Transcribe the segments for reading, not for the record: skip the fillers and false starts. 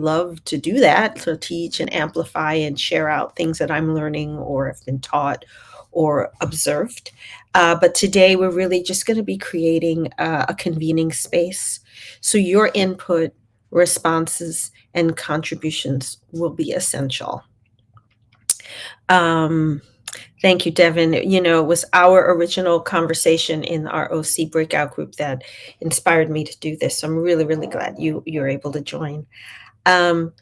love to do that, to teach and amplify and share out things that I'm learning or have been taught or observed. But today we're really just going to be creating a convening space. So your input, responses, and contributions will be essential. Um, Thank you, Devin. It was our original conversation in our OC breakout group that inspired me to do this. So I'm really, really glad you're able to join. Um,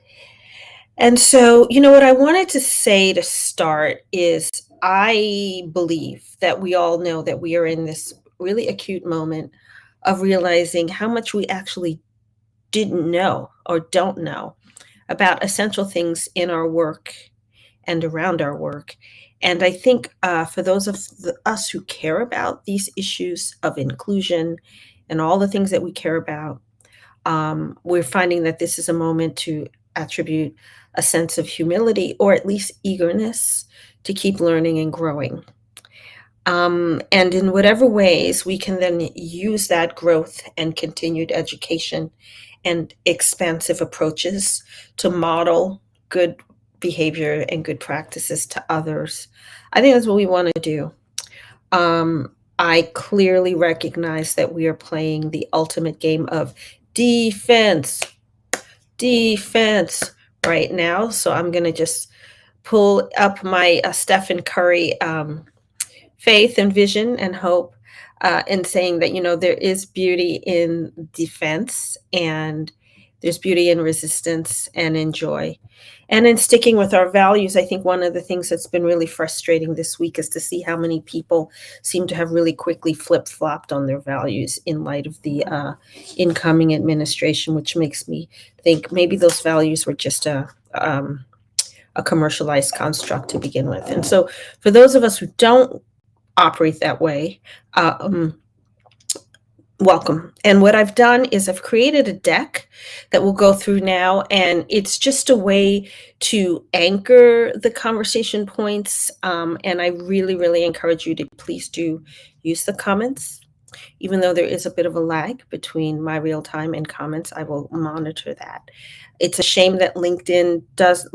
and so, what I wanted to say to start is I believe that we all know that we are in this really acute moment of realizing how much we actually didn't know or don't know about essential things in our work and around our work. And I think for those of us who care about these issues of inclusion and all the things that we care about, we're finding that this is a moment to attribute a sense of humility or at least eagerness to keep learning and growing. And in whatever ways we can then use that growth and continued education and expansive approaches to model good behavior and good practices to others. I think that's what we want to do. I clearly recognize that we are playing the ultimate game of defense, defense right now. So I'm going to just pull up my Stephen Curry faith and vision and hope in saying that, there is beauty in defense and there's beauty in resistance and in joy. And in sticking with our values, I think one of the things that's been really frustrating this week is to see how many people seem to have really quickly flip-flopped on their values in light of the incoming administration, which makes me think maybe those values were just a commercialized construct to begin with. And so for those of us who don't operate that way, welcome. And what I've done is I've created a deck that we'll go through now, and it's just a way to anchor the conversation points. And I really, really encourage you to please do use the comments. Even though there is a bit of a lag between my real time and comments, I will monitor that. It's a shame that LinkedIn doesn't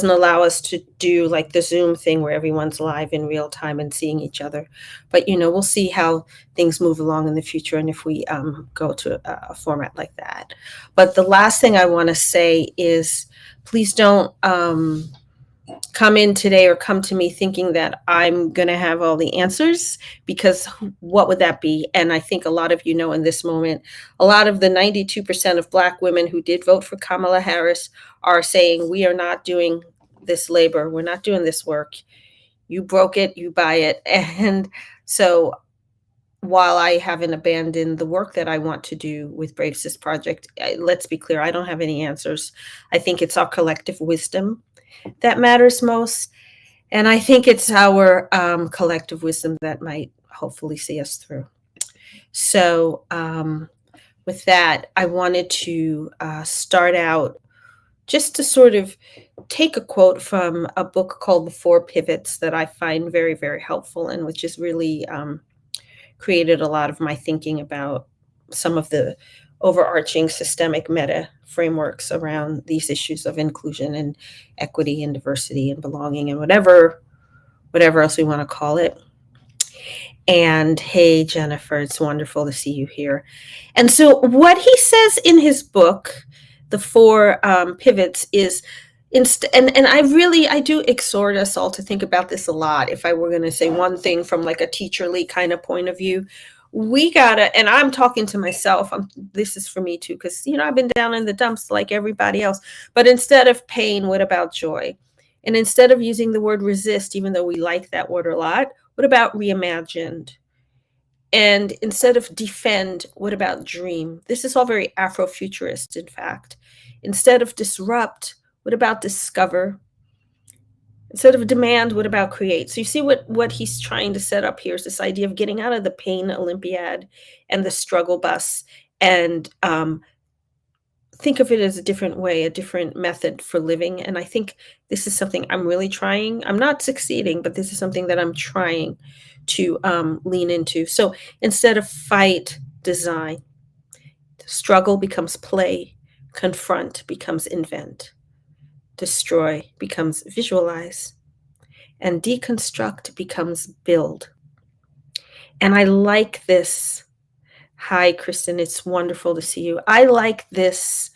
allow us to do like the Zoom thing where everyone's live in real time and seeing each other. But, we'll see how things move along in the future and if we go to a format like that. But the last thing I want to say is please don't come in today or come to me thinking that I'm going to have all the answers, because what would that be? And I think a lot of in this moment, a lot of the 92% of Black women who did vote for Kamala Harris are saying, we are not doing this labor. We're not doing this work. You broke it, you buy it. And so while I haven't abandoned the work that I want to do with Brave Sis Project, let's be clear, I don't have any answers. I think it's our collective wisdom that matters most. And I think it's our collective wisdom that might hopefully see us through. So with that, I wanted to start out just to sort of take a quote from a book called The Four Pivots that I find very, very helpful, and which has really created a lot of my thinking about some of the overarching systemic meta frameworks around these issues of inclusion and equity and diversity and belonging and whatever else we want to call it. And hey, Jennifer, it's wonderful to see you here. And so what he says in his book, The Four Pivots, is and I do exhort us all to think about this a lot. If I were going to say one thing from like a teacherly kind of point of view, we gotta, and I'm talking to myself, this is for me too, because I've been down in the dumps like everybody else. But instead of pain, what about joy? And instead of using the word resist, even though we like that word a lot, what about reimagined? And instead of defend, what about dream? This is all very Afrofuturist, in fact. Instead of disrupt, what about discover? Instead of demand, what about create? So you see what he's trying to set up here is this idea of getting out of the pain Olympiad and the struggle bus, and think of it as a different way, a different method for living. And I think this is something I'm really trying. I'm not succeeding, but this is something that I'm trying to lean into. So instead of fight, design. Struggle becomes play. confront becomes invent, destroy becomes visualize, and deconstruct becomes build. And I like this. Hi, Kristen. It's wonderful to see you. I like this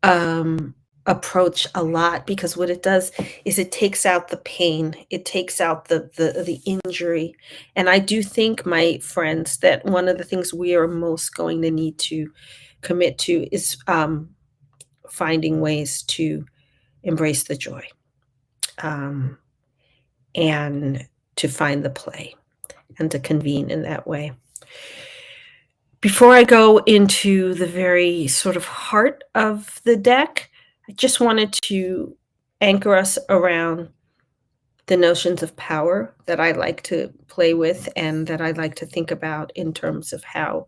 um, approach a lot because what it does is it takes out the pain, it takes out the injury, and I do think, my friends, that one of the things we are most going to need to commit to is finding ways to embrace the joy, um, and to find the play and to convene in that way. Before I go into the very sort of heart of the deck, I just wanted to anchor us around the notions of power that I like to play with and that I like to think about in terms of how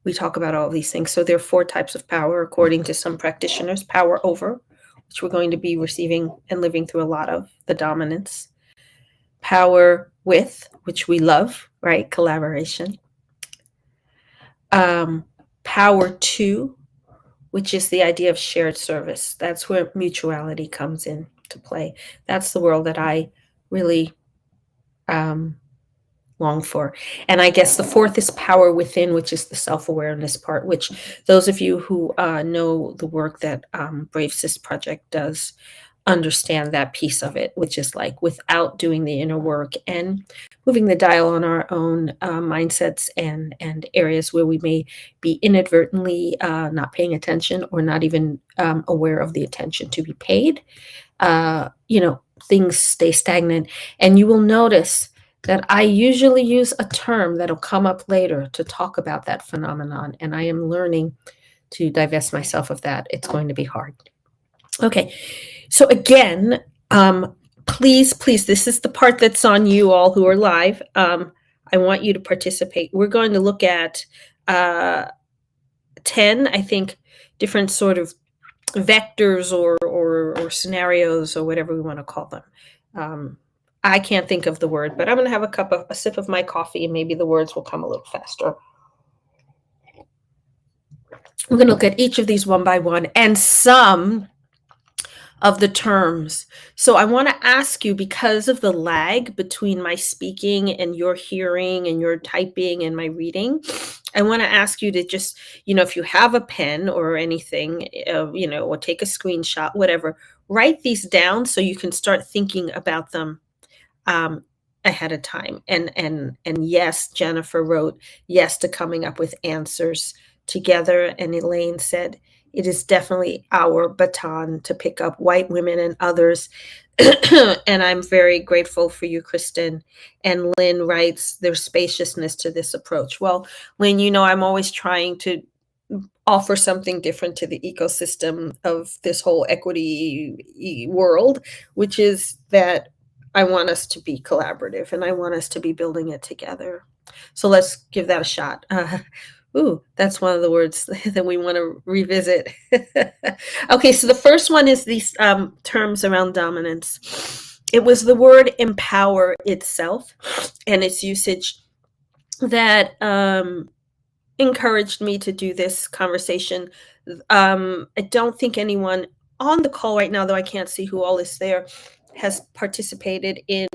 we talk about all these things. So there are 4 types of power, according to some practitioners: power over, which we're going to be receiving and living through a lot of, the dominance; power with, which we love, right? Collaboration. Power to, which is the idea of shared service. That's where mutuality comes in to play. That's the world that I really long for. And I guess the 4th is power within, which is the self-awareness part, which those of you who know the work that Brave Sis Project does understand that piece of it, which is like, without doing the inner work and moving the dial on our own mindsets and areas where we may be inadvertently not paying attention or not even aware of the attention to be paid, things stay stagnant. And you will notice that I usually use a term that'll come up later to talk about that phenomenon, and I am learning to divest myself of that. It's going to be hard. Okay, so again, please, this is the part that's on you all who are live. I want you to participate. We're going to look at 10, I think, different sort of vectors or scenarios or whatever we want to call them. I can't think of the word, but I'm going to have a sip of my coffee, and maybe the words will come a little faster. We're going to look at each of these one by one and some of the terms. So I want to ask you, because of the lag between my speaking and your hearing and your typing and my reading, I want to ask you to just, if you have a pen or anything, or take a screenshot, whatever, write these down so you can start thinking about them ahead of time. And yes, Jennifer wrote yes to coming up with answers together. And Elaine said, it is definitely our baton to pick up, white women and others. And I'm very grateful for you, Kristen. And Lynn writes, there's spaciousness to this approach. Well, Lynn, I'm always trying to offer something different to the ecosystem of this whole equity world, which is that I want us to be collaborative and I want us to be building it together. So let's give that a shot. That's one of the words that we want to revisit. Okay, so the first one is these terms around dominance. It was the word empower itself and its usage that encouraged me to do this conversation. I don't think anyone on the call right now, though I can't see who all is there, has participated in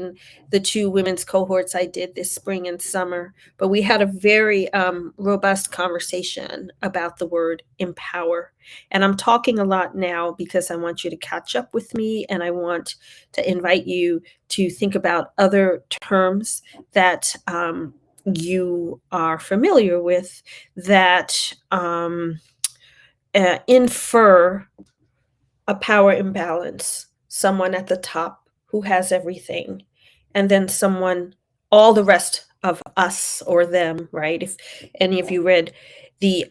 the 2 women's cohorts I did this spring and summer, but we had a very robust conversation about the word empower. And I'm talking a lot now because I want you to catch up with me, and I want to invite you to think about other terms that you are familiar with that infer a power imbalance. Someone at the top who has everything, and then all the rest of us or them, right? If any of you read the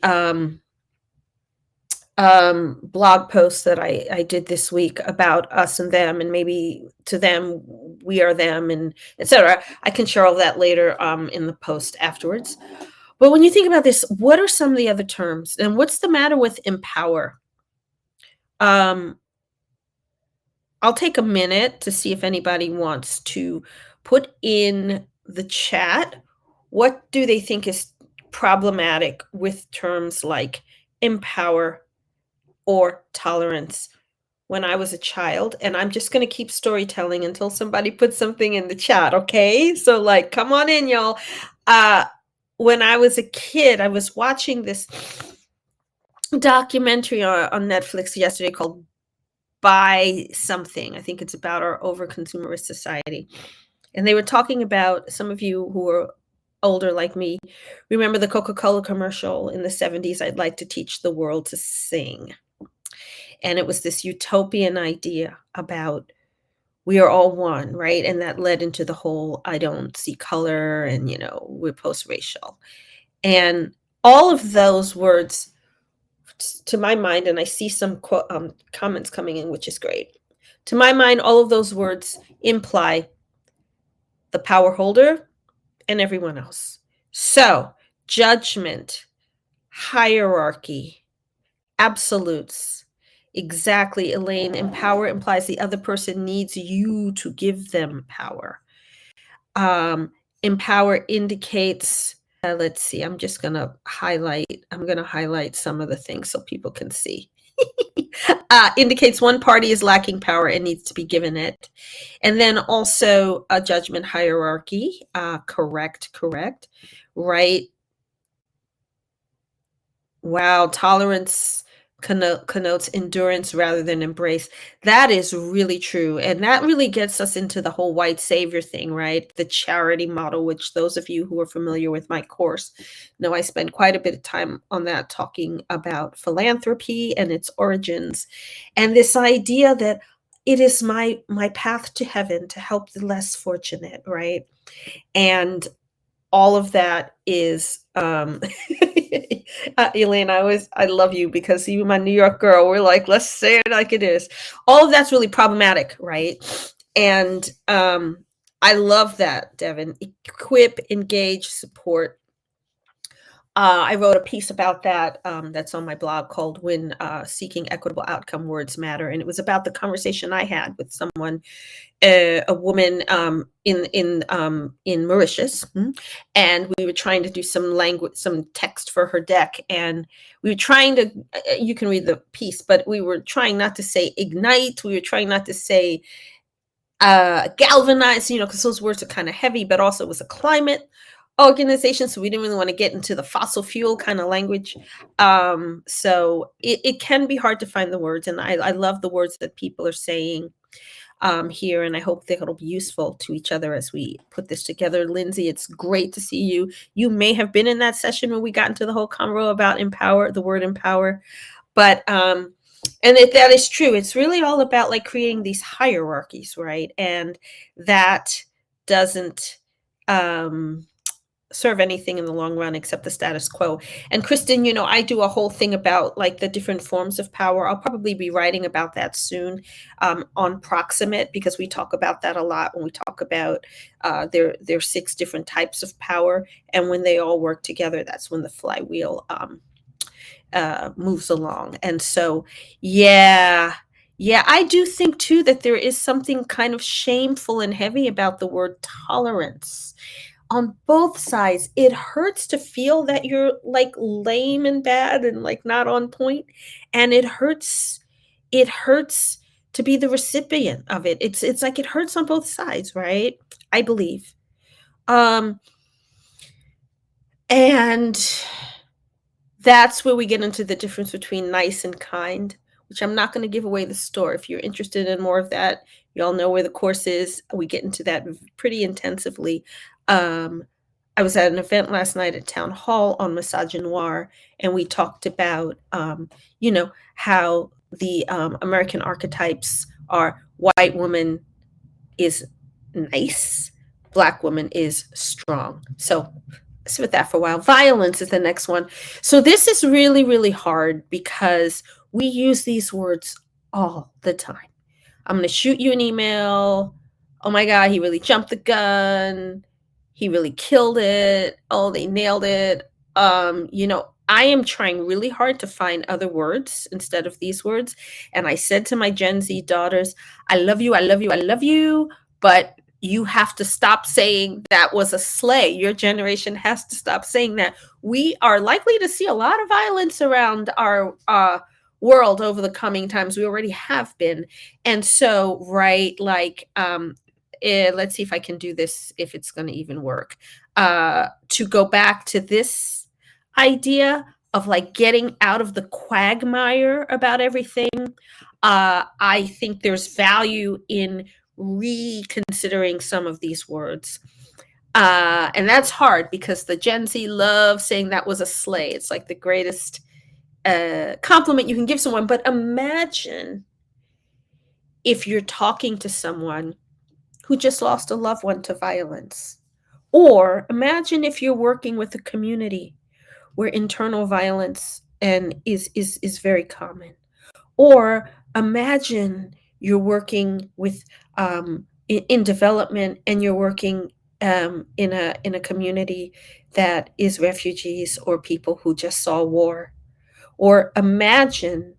blog post that I did this week about us and them, and maybe to them, we are them, and etc. I can share all that later in the post afterwards. But when you think about this, what are some of the other terms, and what's the matter with empower? I'll take a minute to see if anybody wants to put in the chat, what do they think is problematic with terms like empower or tolerance when I was a child, and I'm just gonna keep storytelling until somebody puts something in the chat, okay? So, like, come on in, y'all. Uh, when I was a kid, I was watching this documentary on Netflix yesterday called Buy Something. I think it's about our over-consumerist society. And they were talking about, some of you who are older like me remember the Coca-Cola commercial in the 70s, "I'd like to teach the world to sing." And it was this utopian idea about we are all one, right? And that led into the whole I don't see color and, we're post-racial. And all of those words, to my mind, and I see some comments coming in, which is great. To my mind, all of those words imply the power holder and everyone else. So, judgment, hierarchy, absolutes. Exactly, Elaine. And power implies the other person needs you to give them power. Empower indicates, let's see, I'm going to highlight some of the things so people can see. Indicates one party is lacking power and needs to be given it. And then also a judgment hierarchy. Correct. Right. Wow. Tolerance connotes endurance rather than embrace. That is really true. And that really gets us into the whole white savior thing, right? The charity model, which those of you who are familiar with my course know I spend quite a bit of time on that, talking about philanthropy and its origins. And this idea that it is my path to heaven to help the less fortunate, right? And all of that is Elaine, I love you because you, my New York girl, we're like, let's say it like it is. All of that's really problematic, right? And I love that, Devin. Equip, engage, support. I wrote a piece about that that's on my blog called "When Seeking Equitable Outcome, Words Matter," and it was about the conversation I had with someone, a woman in Mauritius, and we were trying to do some text for her deck, and we were trying to. You can read the piece, but we were trying not to say ignite. We were trying not to say galvanize, because those words are kind of heavy, but also it was a climate organization, so we didn't really want to get into the fossil fuel kind of language. So it can be hard to find the words, and I love the words that people are saying here, and I hope that it'll be useful to each other as we put this together. Lindsay, it's great to see you. You may have been in that session when we got into the whole convo about empower, the word empower, but and if that is true, it's really all about like creating these hierarchies, right? And that doesn't serve anything in the long run except the status quo. And Kristen, I do a whole thing about like the different forms of power. I'll probably be writing about that soon on proximate, because we talk about that a lot when we talk about there 6 different types of power, and when they all work together, that's when the flywheel moves along. And so, yeah, I do think too that there is something kind of shameful and heavy about the word tolerance. On both sides, it hurts to feel that you're like lame and bad and like not on point, and it hurts to be the recipient of it. It's like it hurts on both sides, right? I believe. And that's where we get into the difference between nice and kind, which I'm not going to give away the store. If you're interested in more of that, you all know where the course is. We get into that pretty intensively. I was at an event last night at Town Hall on misogynoir, and we talked about, how the American archetypes are white woman is nice, Black woman is strong. So sit with that for a while. Violence is the next one. So this is really, really hard because we use these words all the time. I'm going to shoot you an email. Oh my God, he really jumped the gun. He really killed it. Oh, they nailed it. I am trying really hard to find other words instead of these words. And I said to my Gen Z daughters, I love you, I love you, I love you, but you have to stop saying that was a slay. Your generation has to stop saying that. We are likely to see a lot of violence around our world over the coming times. We already have been. And so, right, like, let's see if I can do this, if it's going to even work. To go back to this idea of like getting out of the quagmire about everything, I think there's value in reconsidering some of these words. And that's hard because the Gen Z love saying that was a sleigh. It's like the greatest compliment you can give someone. But imagine if you're talking to someone who just lost a loved one to violence. Or imagine if you're working with a community where internal violence is very common. Or imagine you're working with in development, and you're working in a community that is refugees or people who just saw war. Or imagine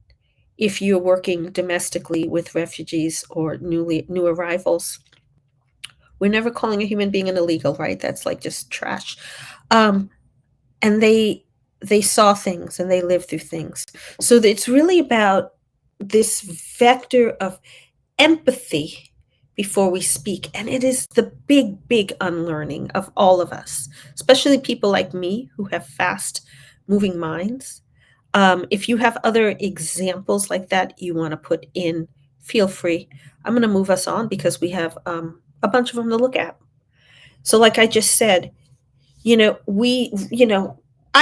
if you're working domestically with refugees or new arrivals. We're never calling a human being an illegal, right? That's like just trash. Um, and they saw things and they lived through things. So it's really about this vector of empathy before we speak. And it is the big unlearning of all of us, especially people like me who have fast moving minds. If you have other examples like that you want to put in, feel free. I'm going to move us on because we have a bunch of them to look at. So, like I just said, I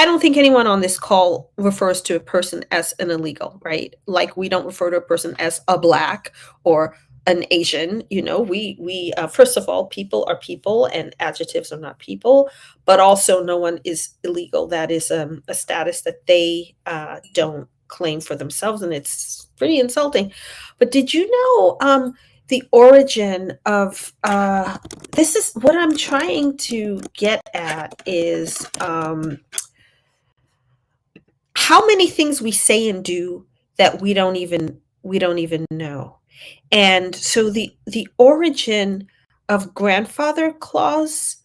don't think anyone on this call refers to a person as an illegal, right? Like we don't refer to a person as a black or an Asian. We first of all, people are people and adjectives are not people, but also no one is illegal. That is a status that they don't claim for themselves, and it's pretty insulting. But did you know the origin of this is what I'm trying to get at is how many things we say and do that we don't even know. And so the origin of grandfather clause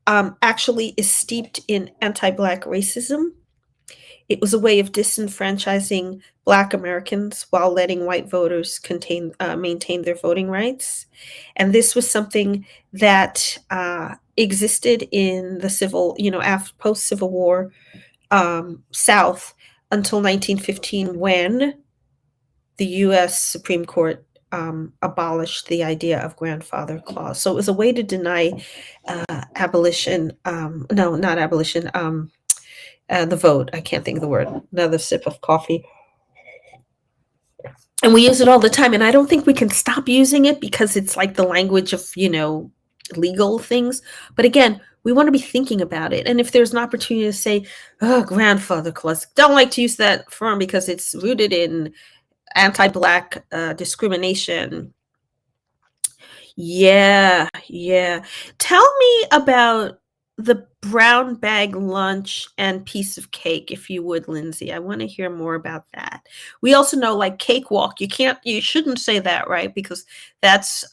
actually is steeped in anti-black racism. It was a way of disenfranchising Black Americans while letting white voters maintain their voting rights. And this was something that existed in the after post-Civil War South until 1915, when the U.S. Supreme Court abolished the idea of grandfather clause. So it was a way to deny abolition. No, not abolition. The vote. I can't think of the word. Another sip of coffee. And we use it all the time. And I don't think we can stop using it because it's like the language of, legal things. But again, we want to be thinking about it. And if there's an opportunity to say, oh, grandfather clause, don't like to use that term because it's rooted in anti-Black discrimination. Yeah. Tell me about the brown bag lunch and piece of cake, if you would, Lindsay. I want to hear more about that. We also know, like, cakewalk. You shouldn't say that, right? Because that's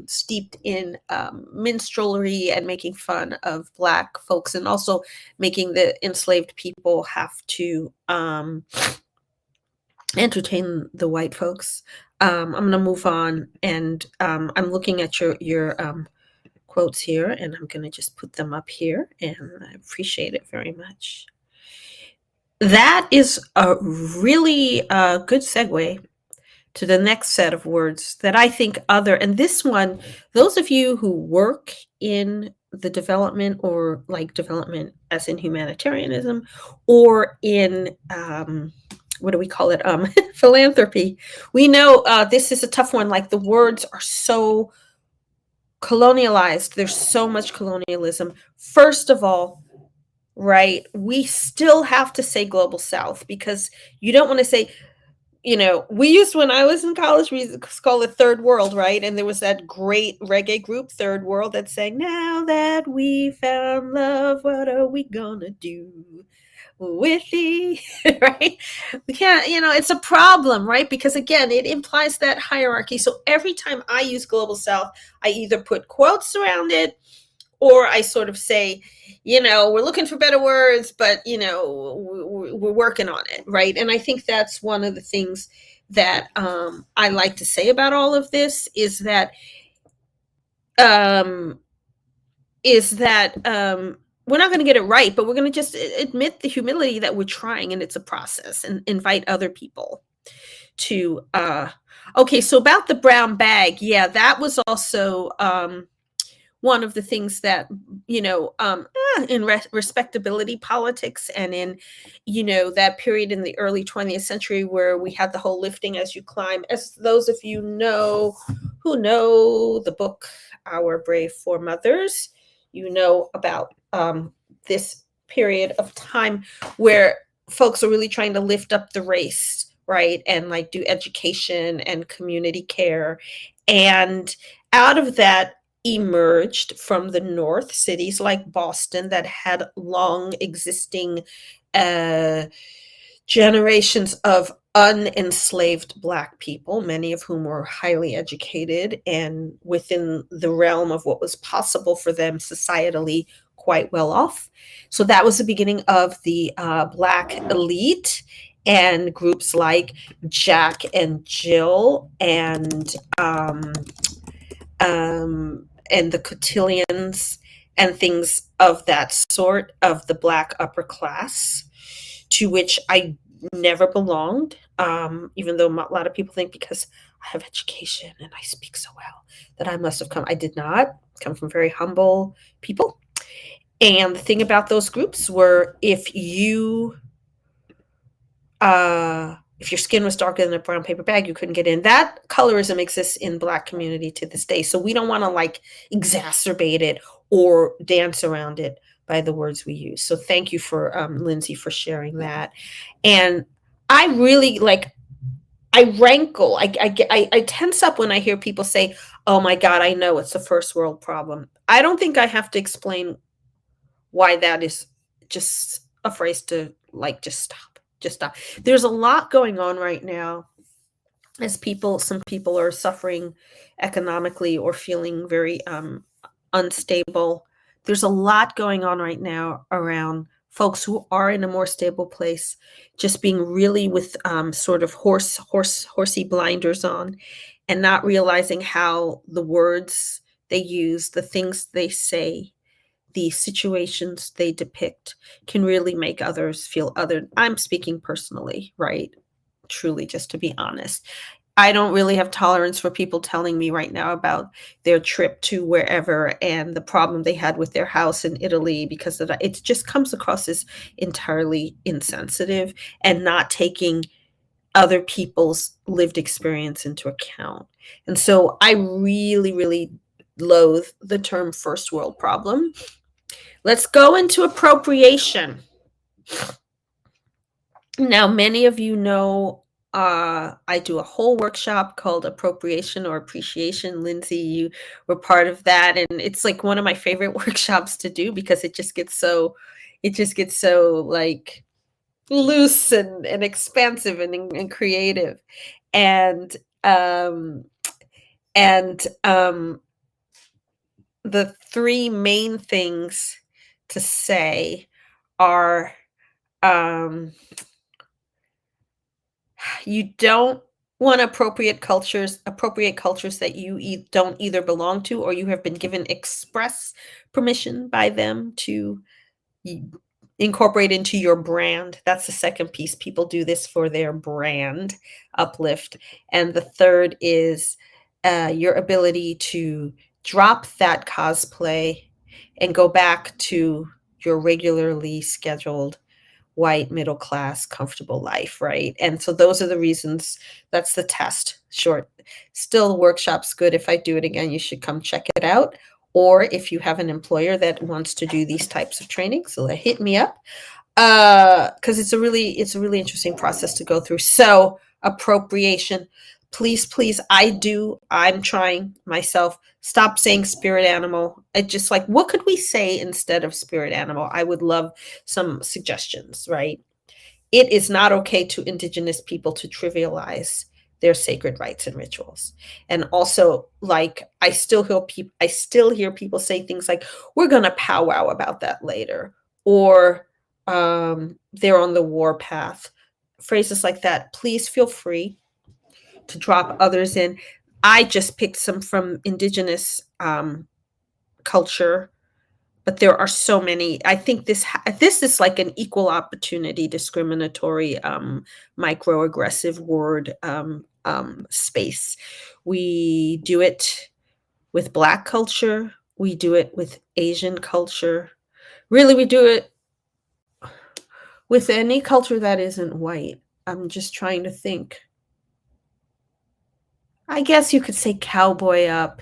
steeped in minstrelry and making fun of Black folks, and also making the enslaved people have to entertain the white folks. I'm going to move on, and I'm looking at your quotes here, and I'm going to just put them up here, and I appreciate it very much. That is a really good segue to the next set of words that I think and this one, those of you who work in the development, or like development as in humanitarianism, or in what do we call it? Philanthropy. We know this is a tough one. Like, the words are so colonialized. There's so much colonialism. First of all, right, we still have to say global South, because you don't want to say, we used, when I was in college, we used to call it Third World, right? And there was that great reggae group, Third World, that sang, now that we found love, what are we gonna do with thee? Right? We can't, it's a problem, right? Because again, it implies that hierarchy. So every time I use global South, I either put quotes around it, or I sort of say, we're looking for better words, but we're working on it, right? And I think that's one of the things that I like to say about all of this um, is that we're not going to get it right, but we're going to just admit the humility that we're trying, and it's a process, and invite other people to. Okay, so about the brown bag, yeah, that was also one of the things that in respectability politics, and in that period in the early 20th century where we had the whole lifting as you climb, as those of you know who know the book Our Brave Foremothers, about this period of time where folks are really trying to lift up the race, right, and like do education and community care. And out of that emerged from the North cities like Boston that had long existing uh, generations of unenslaved Black people, many of whom were highly educated and within the realm of what was possible for them societally, quite well off. So that was the beginning of the Black elite, and groups like Jack and Jill and the cotillions and things of that sort, of the Black upper class, to which I never belonged, even though a lot of people think because I have education and I speak so well that I must have come. I did not come from very humble people. And the thing about those groups were, if your skin was darker than a brown paper bag, you couldn't get in. That colorism exists in Black community to this day. So we don't want to like exacerbate it or dance around it by the words we use. So thank you for Lindsay for sharing that. And I really I rankle, I tense up when I hear people say, "Oh my God, I know it's a first world problem." I don't think I have to explain why that is just a phrase to just stop. Just stop. There's a lot going on right now as some people are suffering economically or feeling very unstable. There's a lot going on right now around folks who are in a more stable place, just being really with sort of horsey blinders on, and not realizing how the words they use, the things they say, the situations they depict can really make others feel other. I'm speaking personally, right? Truly, just to be honest. I don't really have tolerance for people telling me right now about their trip to wherever and the problem they had with their house in Italy, because of that. It just comes across as entirely insensitive and not taking other people's lived experience into account. And so I really, really loathe the term first world problem. Let's go into appropriation. Now, many of you know I do a whole workshop called Appropriation or Appreciation. Lindsay, you were part of that, and it's like one of my favorite workshops to do because it just gets so like loose and expansive and creative. And the three main things to say are you don't want to appropriate cultures that you don't either belong to or you have been given express permission by them to incorporate into your brand. That's the second piece. People do this for their brand uplift. And the third is your ability to drop that cosplay and go back to your regularly scheduled white, middle class, comfortable life, right? And so those are the reasons. That's the test. Short. Still, the workshop's good. If I do it again, you should come check it out. Or if you have an employer that wants to do these types of training, so hit me up, because it's a really interesting process to go through. So appropriation, please, I'm trying myself. Stop saying spirit animal. It just like, what could we say instead of spirit animal? I would love some suggestions, right? It is not okay to Indigenous people to trivialize their sacred rites and rituals. And also, like, I still hear people say things like, "We're gonna powwow about that later," or "They're on the war path." Phrases like that. Please feel free to drop others in. I just picked some from indigenous culture, but there are so many. I think this is like an equal opportunity discriminatory, microaggressive word space. We do it with Black culture. We do it with Asian culture. Really, we do it with any culture that isn't white. I'm just trying to think. I guess you could say cowboy up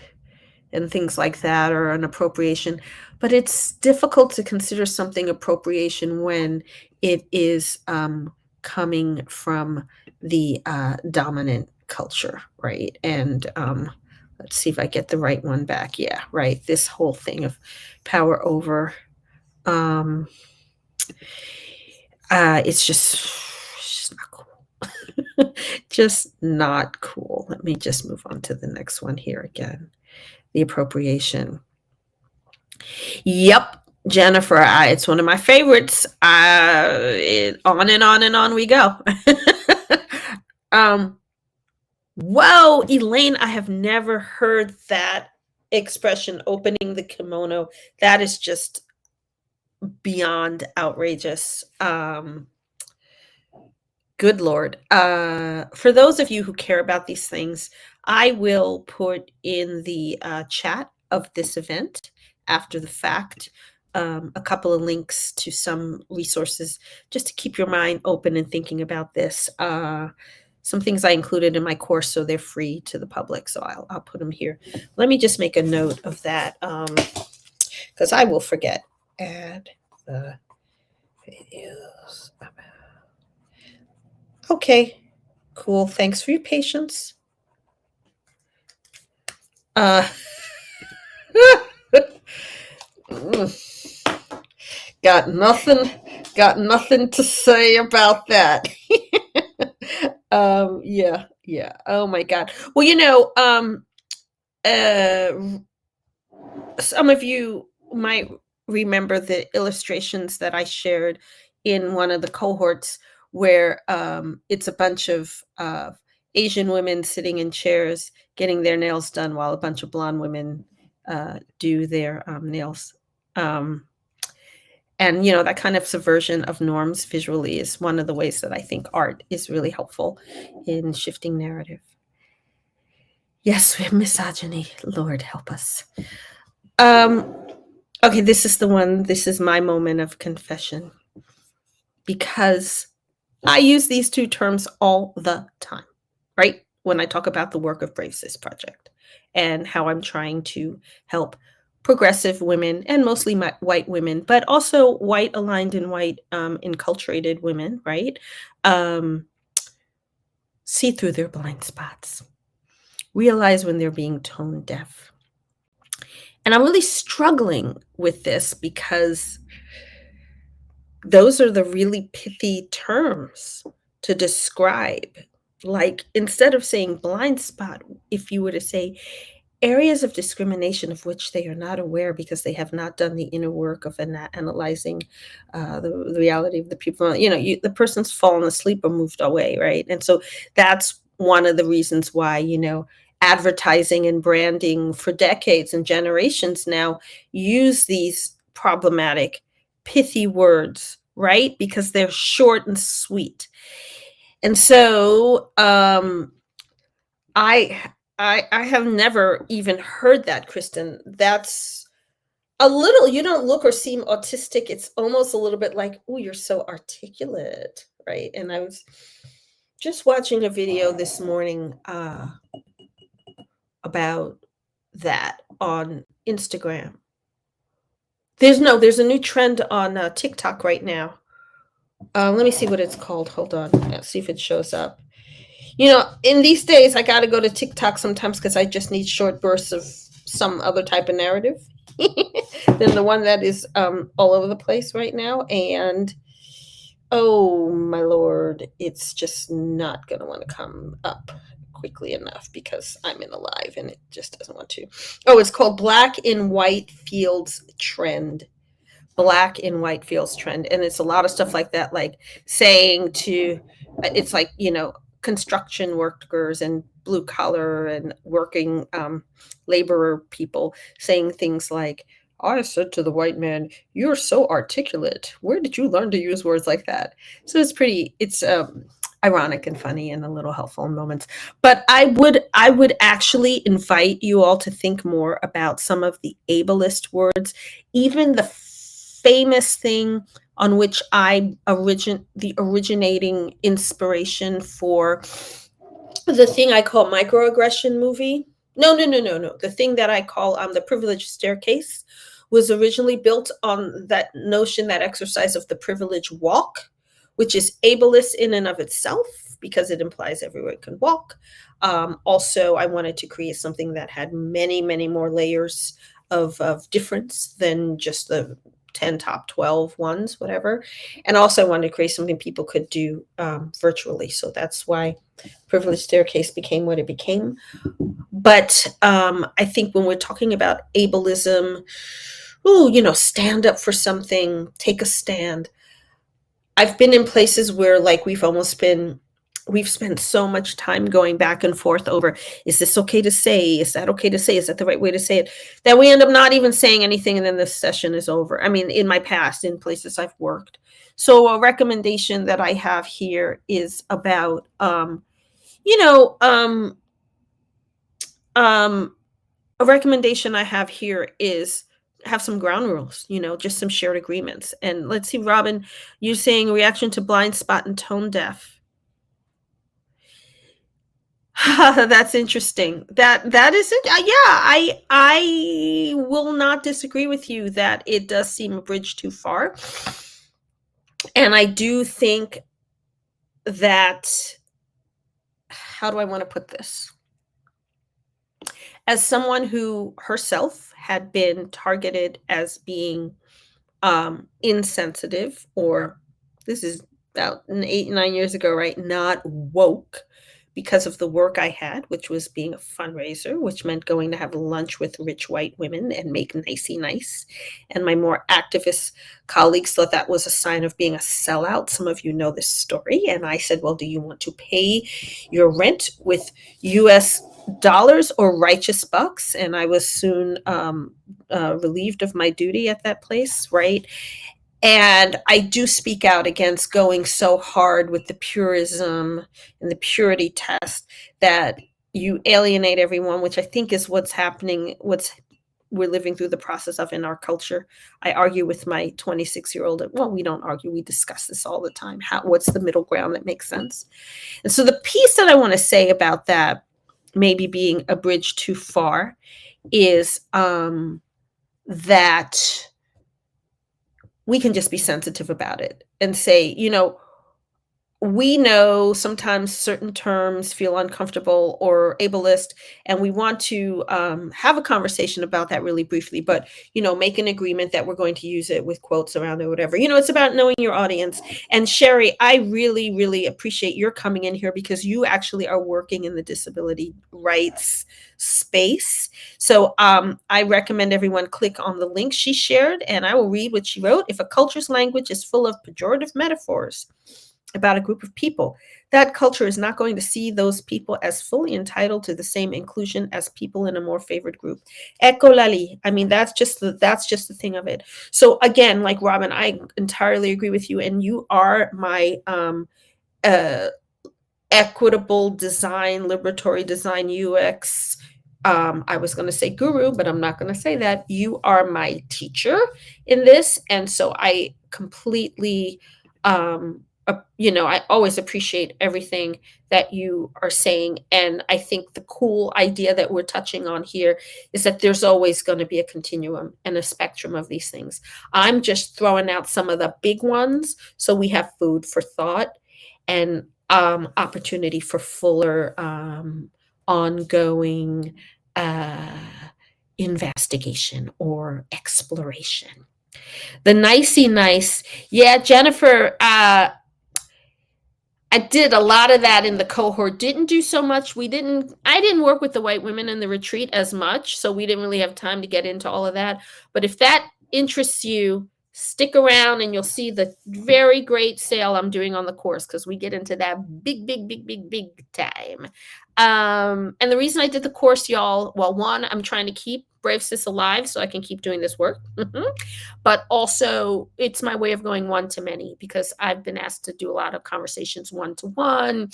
and things like that, or an appropriation, but it's difficult to consider something appropriation when it is coming from the dominant culture, right? And let's see if I get the right one back. Yeah, right. This whole thing of power over. Um, it's just not cool. Just not cool. Let me just move on to the next one here again. The appropriation. Yep, Jennifer, it's one of my favorites. On and on and on we go. um, Whoa, Elaine, I have never heard that expression, opening the kimono. That is just beyond outrageous. Good Lord. For those of you who care about these things, I will put in the chat of this event after the fact a couple of links to some resources just to keep your mind open and thinking about this. Some things I included in my course, so they're free to the public. So I'll put them here. Let me just make a note of that because I will forget. Add the videos. Okay, cool. Thanks for your patience. Got nothing to say about that. Yeah. Oh my God. Well, some of you might remember the illustrations that I shared in one of the cohorts where it's a bunch of Asian women sitting in chairs getting their nails done while a bunch of blonde women do their nails. And that kind of subversion of norms visually is one of the ways that I think art is really helpful in shifting narrative. Yes, we have misogyny. Lord help us. Okay, this is the one. This is my moment of confession because I use these two terms all the time, right? When I talk about the work of Brave Cis Project and how I'm trying to help progressive women and mostly white women, but also white aligned and white enculturated women, right? See through their blind spots, realize when they're being tone deaf. And I'm really struggling with this because those are the really pithy terms to describe. Like, instead of saying blind spot, if you were to say areas of discrimination of which they are not aware because they have not done the inner work of analyzing the reality of the people. The person's fallen asleep or moved away, right? And so that's one of the reasons why, advertising and branding for decades and generations now use these problematic, pithy words, right? Because they're short and sweet. And so I have never even heard that, Kristen. That's a little, you don't look or seem autistic. It's almost a little bit like, oh, you're so articulate, right? And I was just watching a video this morning about that on Instagram. There's a new trend on TikTok right now. Let me see what it's called. Hold on. Let's see if it shows up. In these days, I got to go to TikTok sometimes because I just need short bursts of some other type of narrative than the one that is all over the place right now. And oh my Lord, it's just not going to want to come up. quickly enough because I'm in a live and it just doesn't want to. Oh, it's called Black in White Fields Trend. Black in White Fields Trend. And it's a lot of stuff like that, like saying to, it's like, construction workers and blue collar and working laborer people saying things like, I said to the white man, "You're so articulate. Where did you learn to use words like that?" So it's ironic and funny and a little helpful in moments. But I would actually invite you all to think more about some of the ableist words, even the famous thing on which the originating inspiration for the thing I call microaggression movie. No, no, no, no, no. The thing that I call the privilege staircase was originally built on that notion, that exercise of the privilege walk, which is ableist in and of itself because it implies everyone can walk. Also, I wanted to create something that had many, many more layers of difference than just the 10 top 12 ones, whatever. And also I wanted to create something people could do virtually. So that's why Privilege Staircase became what it became. But I think when we're talking about ableism, stand up for something, take a stand. I've been in places where like we've spent so much time going back and forth over, is this okay to say? Is that okay to say? Is that the right way to say it? That we end up not even saying anything and then the session is over. I mean, in my past, in places I've worked. So a recommendation that I have here is about, a recommendation I have here is have some ground rules, just some shared agreements. And let's see, Robin, you're saying reaction to blind spot and tone deaf. That's interesting. That is it. Yeah, I will not disagree with you that it does seem a bridge too far. And I do think that, how do I want to put this? As someone who herself had been targeted as being insensitive, or this is about 8-9 years ago, right? Not woke, because of the work I had, which was being a fundraiser, which meant going to have lunch with rich white women and make nicey nice. And my more activist colleagues thought that was a sign of being a sellout. Some of you know this story. And I said, well, do you want to pay your rent with US dollars or righteous bucks? And I was soon relieved of my duty at that place, right? And I do speak out against going so hard with the purism and the purity test that you alienate everyone, which I think is what's happening, we're living through the process of in our culture. I argue with my 26-year-old. Well, we don't argue, we discuss this all the time. What's the middle ground that makes sense? And so the piece that I want to say about that, maybe being a bridge too far, is that we can just be sensitive about it and say, we know sometimes certain terms feel uncomfortable or ableist, and we want to have a conversation about that really briefly, but, make an agreement that we're going to use it with quotes around it or whatever. It's about knowing your audience. And Sherry, I really, really appreciate your coming in here because you actually are working in the disability rights space. So I recommend everyone click on the link she shared, and I will read what she wrote. If a culture's language is full of pejorative metaphors about a group of people, that culture is not going to see those people as fully entitled to the same inclusion as people in a more favored group. Ecco lali. I mean, that's just the thing of it. So again, like Robin, I entirely agree with you, and you are my equitable design, liberatory design, UX. I was going to say guru, but I'm not going to say that. You are my teacher in this, and so I completely I always appreciate everything that you are saying. And I think the cool idea that we're touching on here is that there's always going to be a continuum and a spectrum of these things. I'm just throwing out some of the big ones so we have food for thought and opportunity for fuller ongoing investigation or exploration. The nicey nice. Yeah, Jennifer, I did a lot of that in the cohort. Didn't do so much. I didn't work with the white women in the retreat as much, so we didn't really have time to get into all of that. But if that interests you, stick around and you'll see the very great sale I'm doing on the course, because we get into that big time. And the reason I did the course, y'all, well, one, I'm trying to keep Brave Sis alive so I can keep doing this work. But also it's my way of going one to many, because I've been asked to do a lot of conversations one to one,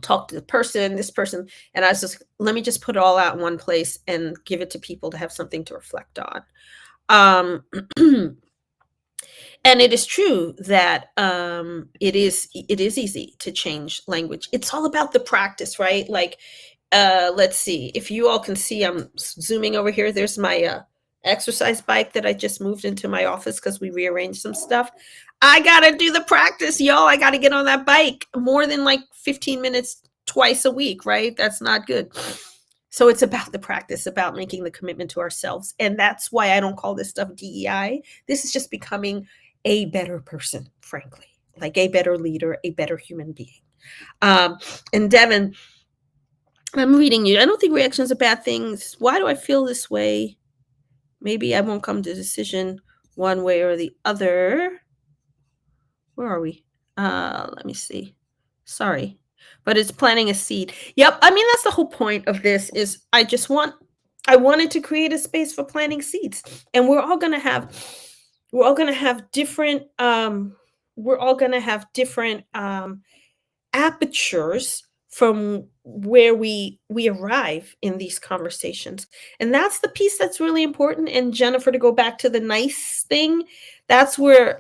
talk to this person. And I was just, let me just put it all out in one place and give it to people to have something to reflect on. And it is true that it is easy to change language. It's all about the practice, right? Like, let's see, if you all can see, I'm zooming over here. There's my exercise bike that I just moved into my office because we rearranged some stuff. I gotta do the practice, y'all. I gotta get on that bike more than like 15 minutes twice a week, right? That's not good. So it's about the practice, about making the commitment to ourselves. And that's why I don't call this stuff DEI. This is just becoming a better person, frankly, like a better leader, a better human being. And Devin, I'm reading you. I don't think reactions are bad things. Why do I feel this way? Maybe I won't come to a decision one way or the other. Where are we? Let me see. Sorry. But it's planting a seed. Yep. I mean, that's the whole point of this is I wanted to create a space for planting seeds. And we're all going to have different apertures from where we arrive in these conversations. And that's the piece that's really important. And Jennifer, to go back to the nice thing, that's where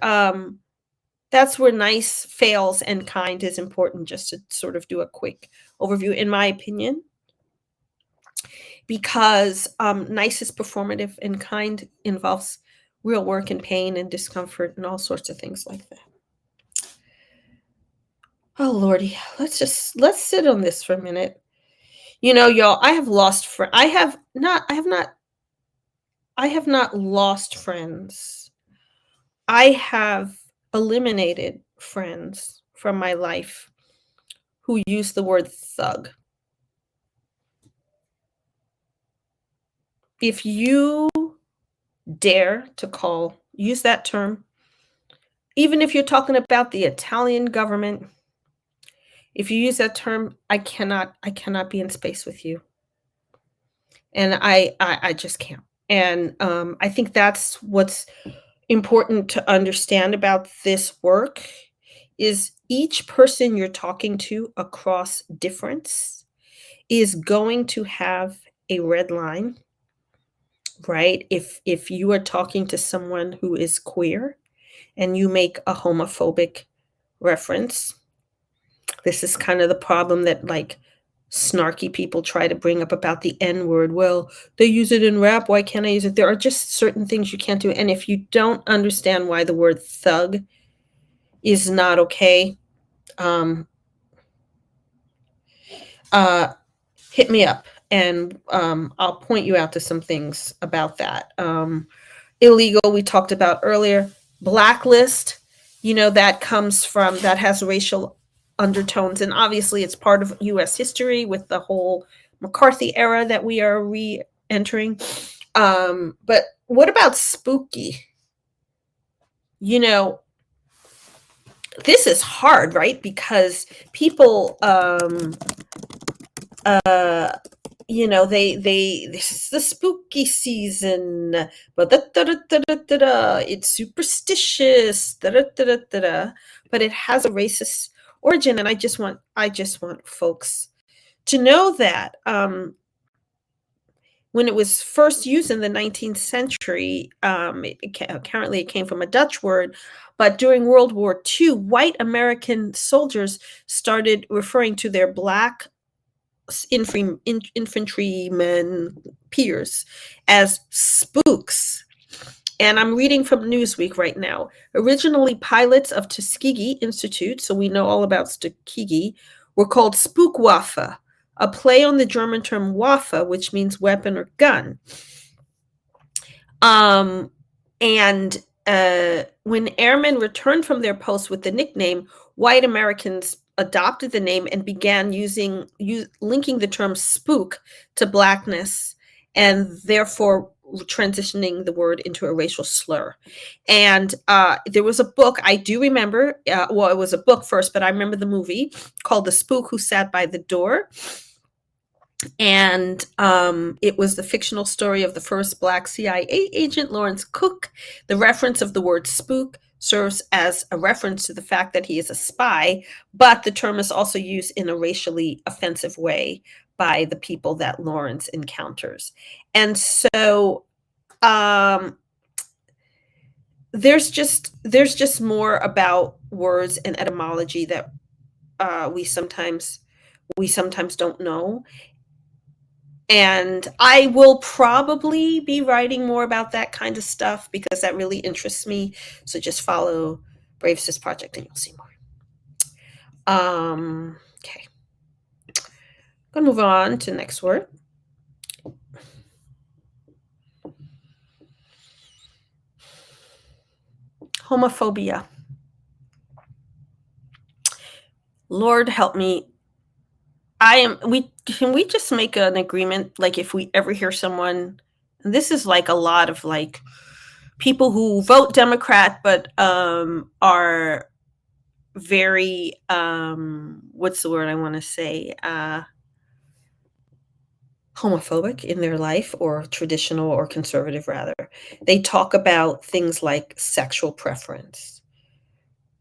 nice fails and kind is important, just to sort of do a quick overview, in my opinion, because nice is performative and kind involves real work and pain and discomfort and all sorts of things like that. Oh Lordy, let's sit on this for a minute. Y'all, I have not lost friends. I have eliminated friends from my life who use the word thug. If you dare to use that term, even if you're talking about the Italian government, if you use that term, I cannot be in space with you. And I just can't. And I think that's what's important to understand about this work is each person you're talking to across difference is going to have a red line, right? If you are talking to someone who is queer and you make a homophobic reference, this is kind of the problem that like snarky people try to bring up about the N-word. Well, they use it in rap. Why can't I use it? There are just certain things you can't do. And if you don't understand why the word thug is not okay, hit me up and I'll point you out to some things about that. Illegal, we talked about earlier. Blacklist, that has racial undertones, and obviously it's part of U.S. history with the whole McCarthy era that we are re-entering. But what about spooky? This is hard, right? Because people, this is the spooky season, but it's superstitious, but it has a racist origin. And I just want folks to know that when it was first used in the 19th century, apparently it came from a Dutch word, but during World War II, white American soldiers started referring to their Black infantrymen peers as spooks. And I'm reading from Newsweek right now. Originally, pilots of Tuskegee Institute, so we know all about Tuskegee, were called Spookwaffe, a play on the German term Waffe, which means weapon or gun. And when airmen returned from their posts with the nickname white Americans adopted the name and began linking the term spook to blackness, and therefore transitioning the word into a racial slur. And there was a book I do remember. Well, it was a book first, but I remember the movie called "The Spook Who Sat by the Door." And it was the fictional story of the first Black CIA agent, Lawrence Cook. The reference of the word spook serves as a reference to the fact that he is a spy, but the term is also used in a racially offensive way by the people that Lawrence encounters. And so there's just more about words and etymology that we sometimes don't know. And I will probably be writing more about that kind of stuff because that really interests me. So just follow Brave Sis Project and you'll see more. Okay. I'm going to move on to the next word. Homophobia. Lord help me. Can we just make an agreement, like if we ever hear someone, and this is like a lot of like people who vote Democrat but are very what's the word I want to say, homophobic in their life, or traditional or conservative rather. They talk about things like sexual preference.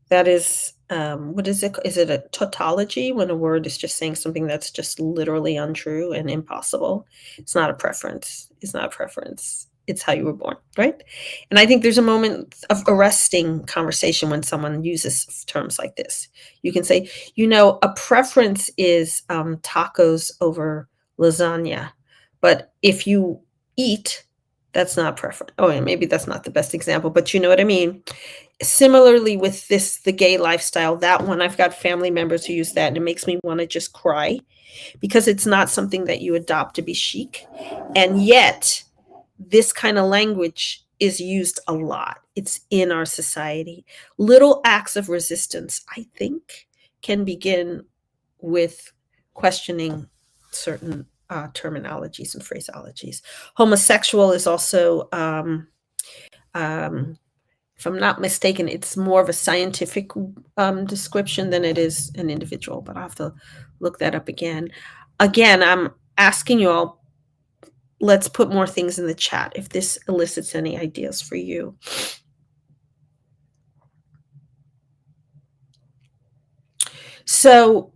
That is, what is it? Is it a tautology when a word is just saying something that's just literally untrue and impossible? It's not a preference. It's not a preference. It's how you were born, right? And I think there's a moment of arresting conversation when someone uses terms like this. You can say, a preference is tacos over lasagna. But if you eat, that's not preference. Oh, yeah, maybe that's not the best example, but you know what I mean? Similarly with the gay lifestyle, that one, I've got family members who use that, and it makes me want to just cry because it's not something that you adopt to be chic. And yet, this kind of language is used a lot. It's in our society. Little acts of resistance, I think, can begin with questioning certain terminologies and phraseologies. Homosexual is also, if I'm not mistaken, it's more of a scientific description than it is an individual, but I'll have to look that up again. Again, I'm asking you all, let's put more things in the chat if this elicits any ideas for you. So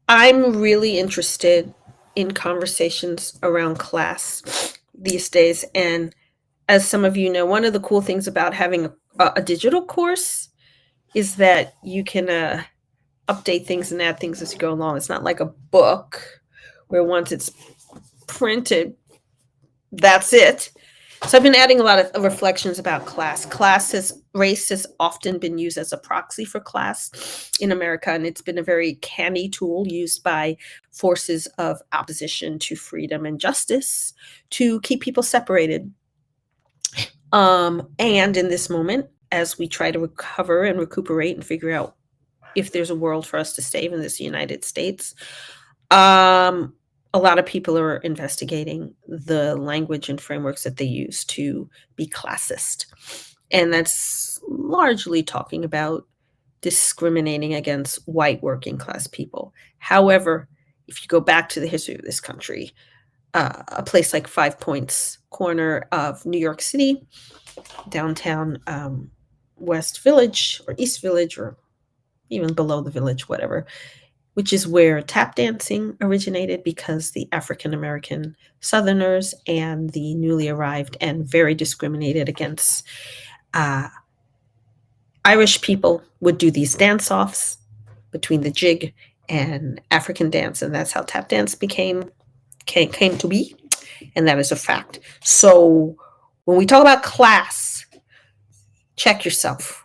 I'm really interested in conversations around class these days. And as some of you know, one of the cool things about having a digital course is that you can update things and add things as you go along. It's not like a book where once it's printed, that's it. So I've been adding a lot of reflections about class. Race has often been used as a proxy for class in America, and it's been a very canny tool used by forces of opposition to freedom and justice to keep people separated. And in this moment, as we try to recover and recuperate and figure out if there's a world for us to save in this United States, a lot of people are investigating the language and frameworks that they use to be classist. And that's largely talking about discriminating against white working class people. However, if you go back to the history of this country, a place like Five Points corner of New York City, downtown West Village or East Village, or even below the village, whatever, which is where tap dancing originated, because the African-American Southerners and the newly arrived and very discriminated against Irish people would do these dance-offs between the jig and African dance, and that's how tap dance came to be, and that is a fact. So when we talk about class, check yourself.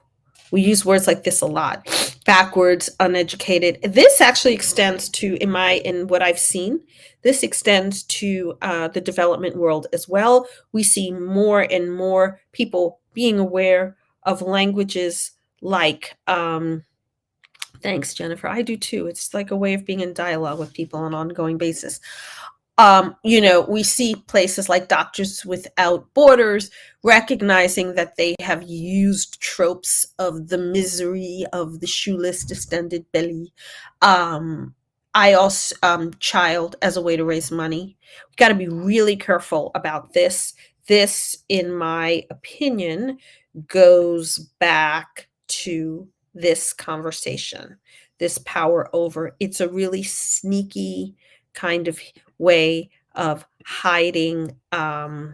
We use words like this a lot. Backwards, uneducated. This actually extends to, in what I've seen, this extends to the development world as well. We see more and more people being aware of languages like Thanks, Jennifer. I do too. It's like a way of being in dialogue with people on an ongoing basis. We see places like Doctors Without Borders recognizing that they have used tropes of the misery of the shoeless, distended belly. I also child as a way to raise money. We got to be really careful about this. This, in my opinion, goes back to this conversation, this power over. It's a really sneaky kind of way of hiding. I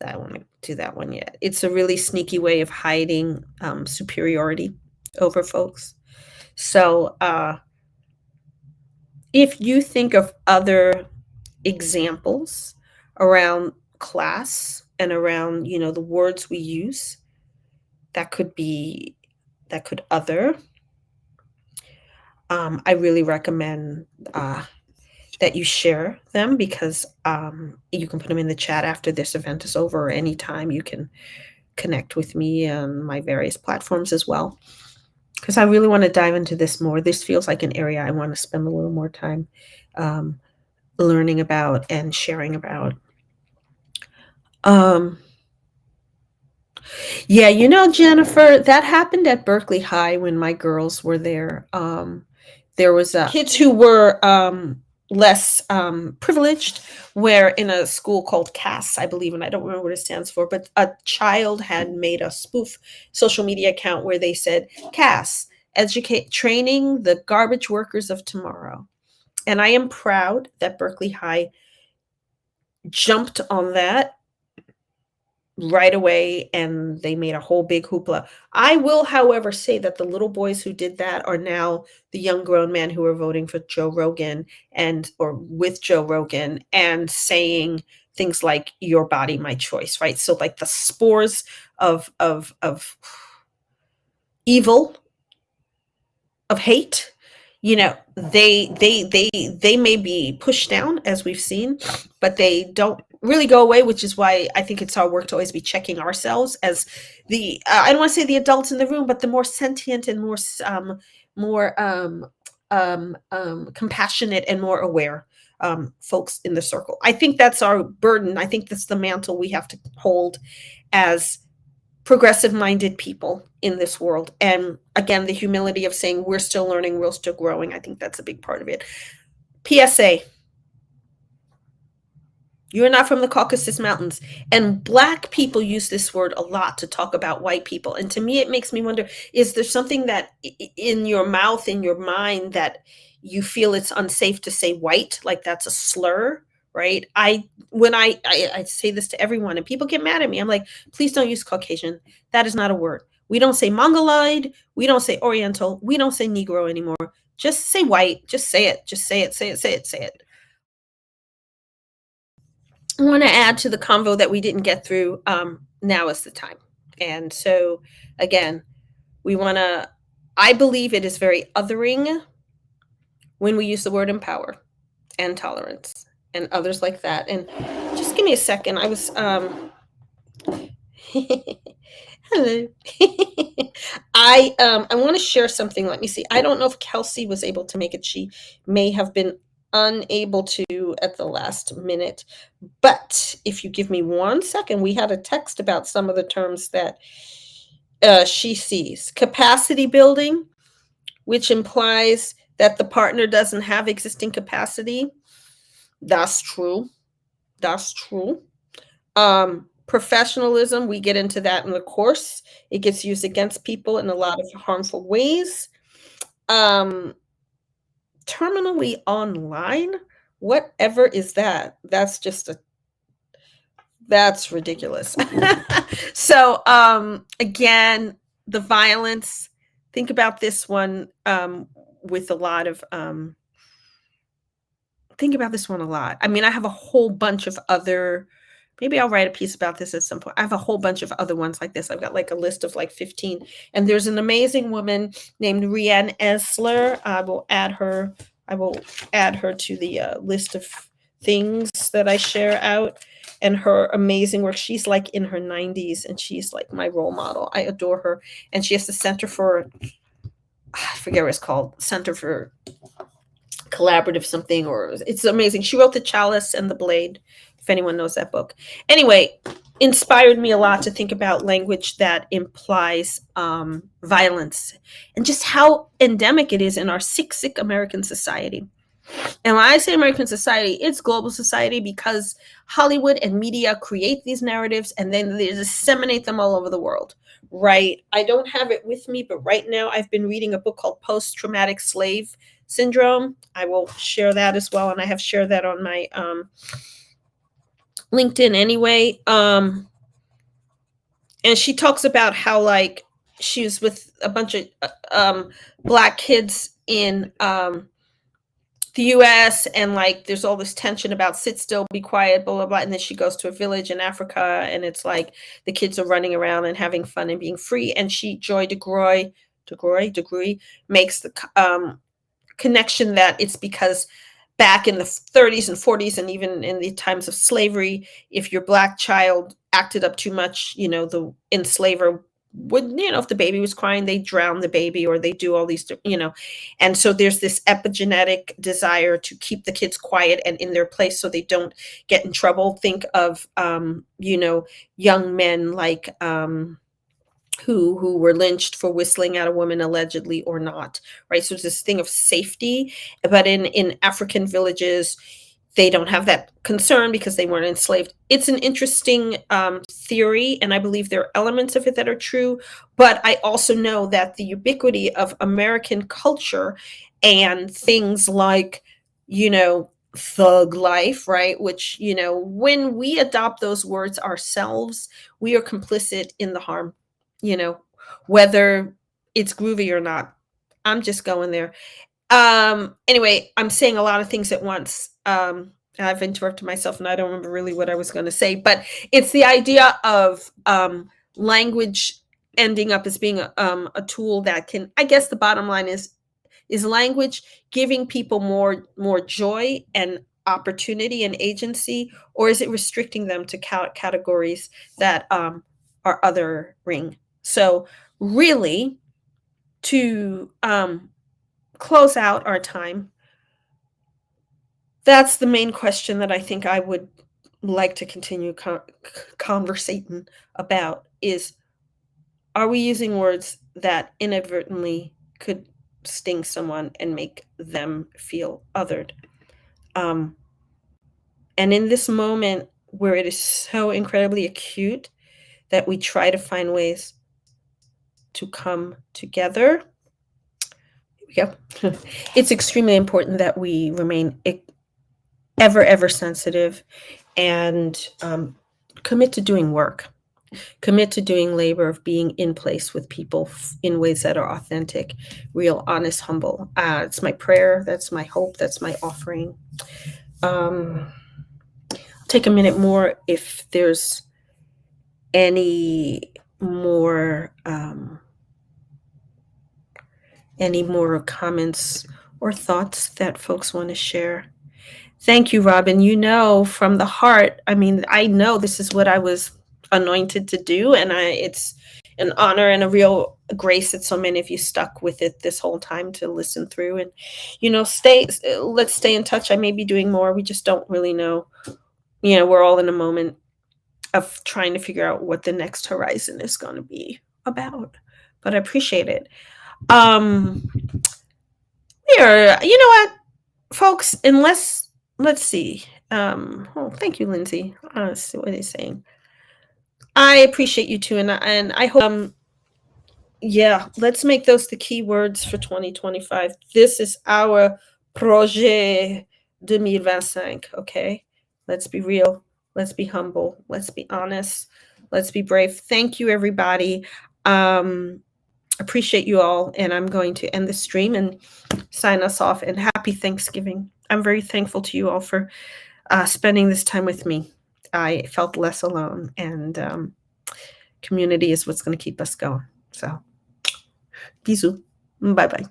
won't do that one yet. It's a really sneaky way of hiding superiority over folks. So if you think of other examples around class and around, the words we use, that could other. I really recommend that you share them, because you can put them in the chat after this event is over, or anytime you can connect with me on my various platforms as well, because I really want to dive into this more. This feels like an area I want to spend a little more time learning about and sharing about. Yeah, Jennifer, that happened at Berkeley High when my girls were there. There was kids who were less privileged, where in a school called CAS, I believe, and I don't remember what it stands for, but a child had made a spoof social media account where they said, CAS, training the garbage workers of tomorrow. And I am proud that Berkeley High jumped on that right away, and they made a whole big hoopla. I will, however, say that the little boys who did that are now the young grown men who are voting for Joe Rogan or with Joe Rogan, and saying things like "your body, my choice," right? So like the spores of evil, of hate, they may be pushed down, as we've seen, but they don't really go away, which is why I think it's our work to always be checking ourselves as the I don't want to say the adults in the room, but the more sentient and more compassionate and more aware folks in the circle. I think that's our burden. I think that's the mantle we have to hold as progressive-minded people in this world. And again, the humility of saying we're still learning, we're still growing. I think that's a big part of it. PSA. You're not from the Caucasus Mountains. And Black people use this word a lot to talk about white people. And to me, it makes me wonder, is there something that in your mouth, in your mind, that you feel it's unsafe to say white, like that's a slur, right? When I say this to everyone and people get mad at me, I'm like, please don't use Caucasian. That is not a word. We don't say Mongoloid. We don't say Oriental. We don't say Negro anymore. Just say white. Just say it. Just say it. Say it. Say it. Say it. I want to add to the convo that we didn't get through. Now is the time. And so, again, I believe it is very othering when we use the word empower and tolerance and others like that. And just give me a second. I was, hello. I want to share something. Let me see. I don't know if Kelsey was able to make it. She may have been unable to at the last minute. But if you give me 1 second, we had a text about some of the terms that she sees. Capacity building, which implies that the partner doesn't have existing capacity. That's true. That's true. Professionalism, we get into that in the course. It gets used against people in a lot of harmful ways. Terminally online, whatever is that? That's ridiculous. So again, the violence, think about this one with a lot of think about this one a lot. I mean, I have a whole bunch of other, maybe I'll write a piece about this at some point. I have a whole bunch of other ones like this. I've got like a list of like 15. And there's an amazing woman named Rianne Esler. I will add her to the list of things that I share out, and her amazing work. She's like in her 90s and she's like my role model. I adore her. And she has the Center for I forget what it's called, Center for Collaborative something, or it's amazing. She wrote The Chalice and the Blade, if anyone knows that book. Anyway, inspired me a lot to think about language that implies violence and just how endemic it is in our sick American society. And when I say American society, it's global society, because Hollywood and media create these narratives and then they disseminate them all over the world, right? I don't have it with me, but right now I've been reading a book called Post Traumatic Slave Syndrome. I will share that as well, and I have shared that on my LinkedIn anyway. And she talks about how, like, she was with a bunch of Black kids in the US, and like there's all this tension about sit still, be quiet, blah blah blah, and then she goes to a village in Africa, and it's like the kids are running around and having fun and being free, and Joy DeGruy makes the connection that it's because back in the 30s and 40s, and even in the times of slavery, if your Black child acted up too much, the enslaver would, if the baby was crying, they drown the baby, or they do all these, and so there's this epigenetic desire to keep the kids quiet and in their place so they don't get in trouble. Think of young men like who were lynched for whistling at a woman, allegedly or not, right? So it's this thing of safety. But in African villages, they don't have that concern because they weren't enslaved. It's an interesting theory, and I believe there are elements of it that are true. But I also know that the ubiquity of American culture and things like, thug life, right? Which, when we adopt those words ourselves, we are complicit in the harm, whether it's groovy or not. I'm just going there. Anyway, I'm saying a lot of things at once. I've interrupted myself and I don't remember really what I was going to say, but it's the idea of language ending up as being a tool that can, I guess the bottom line is language giving people more joy and opportunity and agency, or is it restricting them to categories that are othering? So really, to close out our time, that's the main question that I think I would like to continue conversating about is, are we using words that inadvertently could sting someone and make them feel othered? And in this moment where it is so incredibly acute that we try to find ways to come together, it's extremely important that we remain ever sensitive and commit to doing work, commit to doing labor of being in place with people in ways that are authentic, real, honest, humble. It's my prayer. That's my hope. That's my offering. Take a minute more if there's any more comments or thoughts that folks want to share. Thank you, Robin. From the heart, I know this is what I was anointed to do, and it's an honor and a real grace that so many of you stuck with it this whole time to listen through. And, let's stay in touch. I may be doing more. We just don't really know. We're all in a moment of trying to figure out what the next horizon is going to be about. But I appreciate it. Yeah, you know what, folks, let's see. Thank you, Lindsay. Let's see what he's saying. I appreciate you too, and I hope. Yeah, let's make those the key words for 2025. This is our projet 2025. Okay, let's be real. Let's be humble. Let's be honest. Let's be brave. Thank you, everybody. Appreciate you all, and I'm going to end the stream and sign us off. And happy Thanksgiving. I'm very thankful to you all for spending this time with me. I felt less alone, and community is what's going to keep us going. So, bisous. Bye-bye.